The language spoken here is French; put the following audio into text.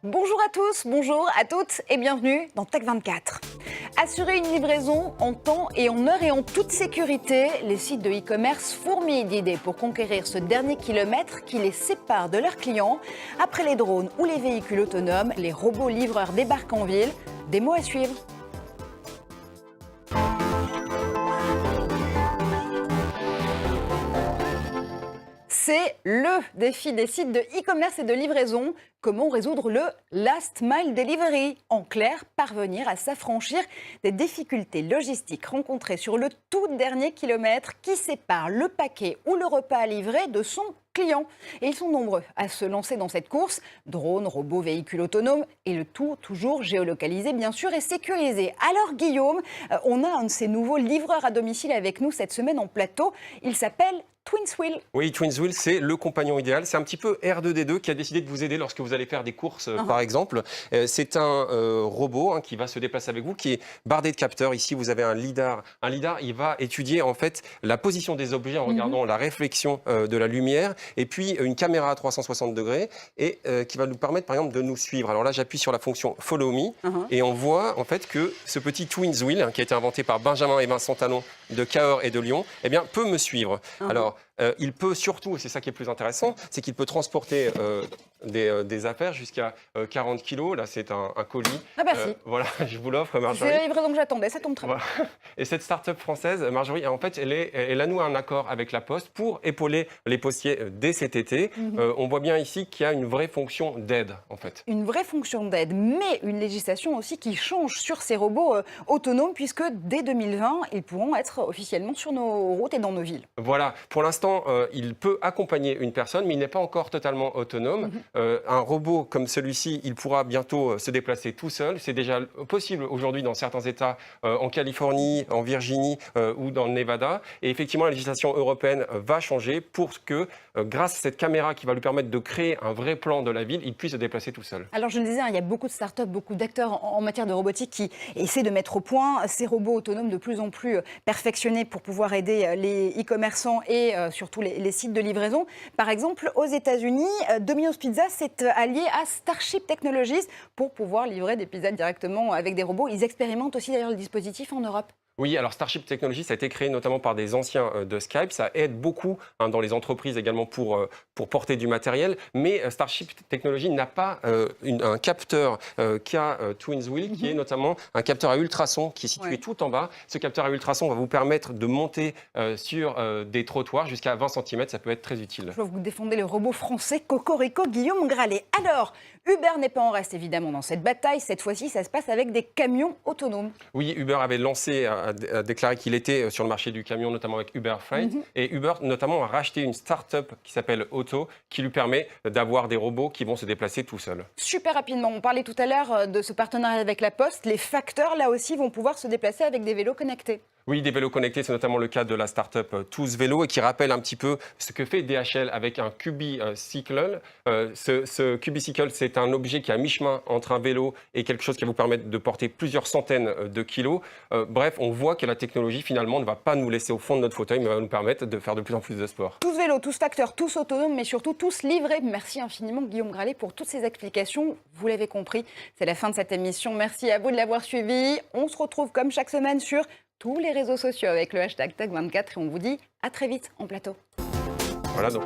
Bonjour à tous, bonjour à toutes et bienvenue dans Tech24. Assurer une livraison en temps et en heure et en toute sécurité, les sites de e-commerce fourmillent d'idées pour conquérir ce dernier kilomètre qui les sépare de leurs clients. Après les drones ou les véhicules autonomes, les robots livreurs débarquent en ville. Des mots à suivre. C'est le défi des sites de e-commerce et de livraison. Comment résoudre le last mile delivery? En clair, parvenir à s'affranchir des difficultés logistiques rencontrées sur le tout dernier kilomètre qui sépare le paquet ou le repas à livrer de son client. Et ils sont nombreux à se lancer dans cette course. Drones, robots, véhicules autonomes et le tout toujours géolocalisé bien sûr et sécurisé. Alors Guillaume, on a un de ces nouveaux livreurs à domicile avec nous cette semaine en plateau. Il s'appelle Twinswheel. Oui, Twinswheel, c'est le compagnon idéal. C'est un petit peu R2D2 qui a décidé de vous aider lorsque vous allez faire des courses, par exemple. C'est un robot qui va se déplacer avec vous, qui est bardé de capteurs. Ici, vous avez un lidar. Un lidar, il va étudier en fait la position des objets en regardant la réflexion de la lumière. Et puis, une caméra à 360 degrés et qui va nous permettre, par exemple, de nous suivre. Alors là, j'appuie sur la fonction Follow Me et on voit en fait que ce petit Twinswheel, qui a été inventé par Benjamin et Vincent Talon de Cahors et de Lyon, eh bien, peut me suivre. Alors, il peut surtout, et c'est ça qui est plus intéressant, c'est qu'il peut transporter des affaires jusqu'à 40 kilos. Là, c'est un colis. Ah bah si. Voilà, je vous l'offre, Marjorie. C'est la livraison que j'attendais, ça tombe très bien. Voilà. Et cette start-up française, Marjorie, en fait, elle a noué un accord avec la Poste pour épauler les postiers dès cet été. On voit bien ici qu'il y a une vraie fonction d'aide, en fait. Une vraie fonction d'aide, mais une législation aussi qui change sur ces robots autonomes, puisque dès 2020, ils pourront être officiellement sur nos routes et dans nos villes. Voilà, pour l'instant, il peut accompagner une personne, mais il n'est pas encore totalement autonome. Un robot comme celui-ci, il pourra bientôt se déplacer tout seul. C'est déjà possible aujourd'hui dans certains États, en Californie, en Virginie ou dans le Nevada. Et effectivement, la législation européenne va changer pour que, grâce à cette caméra qui va lui permettre de créer un vrai plan de la ville, il puisse se déplacer tout seul. Alors je le disais, il y a beaucoup de startups, beaucoup d'acteurs en matière de robotique qui essaient de mettre au point ces robots autonomes de plus en plus perfectionnés pour pouvoir aider les e-commerçants et surtout les sites de livraison. Par exemple, aux États-Unis, Domino's Pizza s'est allié à Starship Technologies pour pouvoir livrer des pizzas directement avec des robots. Ils expérimentent aussi d'ailleurs le dispositif en Europe. Oui, alors Starship Technologies, ça a été créé notamment par des anciens de Skype. Ça aide beaucoup dans les entreprises également pour porter du matériel. Mais Starship Technologies n'a pas un capteur qu'a Twinswheel, qui est notamment un capteur à ultrasons qui est situé tout en bas. Ce capteur à ultrasons va vous permettre de monter sur des trottoirs jusqu'à 20 cm. Ça peut être très utile. Je vois que vous défendez le robot français Cocorico Guillaume Gralet. Alors, Uber n'est pas en reste évidemment dans cette bataille. Cette fois-ci, ça se passe avec des camions autonomes. Oui, Uber avait lancé, a déclaré qu'il était sur le marché du camion, notamment avec Uber Freight. Et Uber, notamment, a racheté une start-up qui s'appelle Auto, qui lui permet d'avoir des robots qui vont se déplacer tout seuls. Super rapidement, on parlait tout à l'heure de ce partenariat avec la Poste. Les facteurs, là aussi, vont pouvoir se déplacer avec des vélos connectés. Oui, des vélos connectés, c'est notamment le cas de la start-up Tous Vélo et qui rappelle un petit peu ce que fait DHL avec un Cubicycle. Ce Cubicycle, c'est un objet qui est à mi-chemin entre un vélo et quelque chose qui va vous permettre de porter plusieurs centaines de kilos. Bref, on voit que la technologie, finalement, ne va pas nous laisser au fond de notre fauteuil, mais va nous permettre de faire de plus en plus de sport. Tous vélos, tous facteurs, tous autonomes, mais surtout tous livrés. Merci infiniment, Guillaume Gralet, pour toutes ces explications. Vous l'avez compris, c'est la fin de cette émission. Merci à vous de l'avoir suivi. On se retrouve comme chaque semaine sur tous les réseaux sociaux avec le hashtag Tech24 et on vous dit à très vite en plateau. Voilà donc.